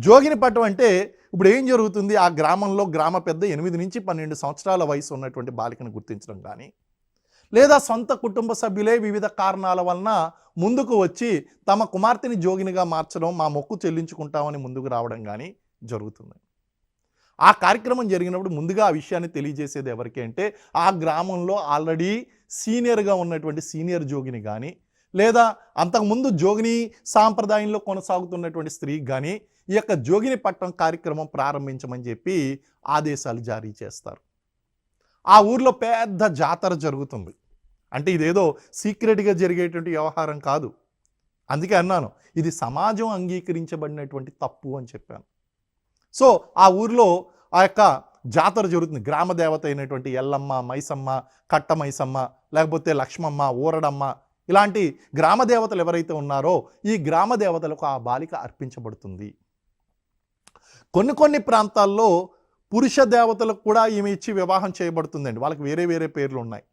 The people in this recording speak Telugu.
జోగిని పట్టం అంటే ఇప్పుడు ఏం జరుగుతుంది? ఆ గ్రామంలో గ్రామ పెద్ద 8 నుంచి 12 సంవత్సరాల వయసు ఉన్నటువంటి బాలికను గుర్తించడం కానీ, లేదా సొంత కుటుంబ సభ్యులే వివిధ కారణాల వలన ముందుకు వచ్చి తమ కుమార్తెని జోగినిగా మార్చడం, మా మొక్కు చెల్లించుకుంటామని ముందుకు రావడం కానీ జరుగుతుంది. ఆ కార్యక్రమం జరిగినప్పుడు ముందుగా ఆ విషయాన్ని తెలియజేసేది ఎవరికి అంటే, ఆ గ్రామంలో ఆల్రెడీ సీనియర్గా ఉన్నటువంటి సీనియర్ జోగిని కానీ, లేదా అంతకుముందు జోగిని సాంప్రదాయంలో కొనసాగుతున్నటువంటి స్త్రీకి కానీ ఈ యొక్క జోగిని పట్టం కార్యక్రమం ప్రారంభించమని చెప్పి ఆదేశాలు జారీ చేస్తారు. ఆ ఊర్లో పెద్ద జాతర జరుగుతుంది. అంటే ఇదేదో సీక్రెట్గా జరిగేటువంటి వ్యవహారం కాదు. అందుకే అన్నాను, ఇది సమాజం అంగీకరించబడినటువంటి తప్పు అని చెప్పాను. సో ఆ ఊర్లో ఆ యొక్క జాతర జరుగుతుంది. గ్రామ దేవత అయినటువంటి ఎల్లమ్మ, మైసమ్మ, కట్ట మైసమ్మ, లేకపోతే లక్ష్మమ్మ, ఊరడమ్మ, ఇలాంటి గ్రామ దేవతలు ఎవరైతే ఉన్నారో ఈ గ్రామ దేవతలకు ఆ బాలిక అర్పించబడుతుంది. కొన్ని ప్రాంతాల్లో పురుష దేవతలకు కూడా ఈమె ఇచ్చి వివాహం చేయబడుతుందండి. వాళ్ళకి వేరే వేరే పేర్లు ఉన్నాయి.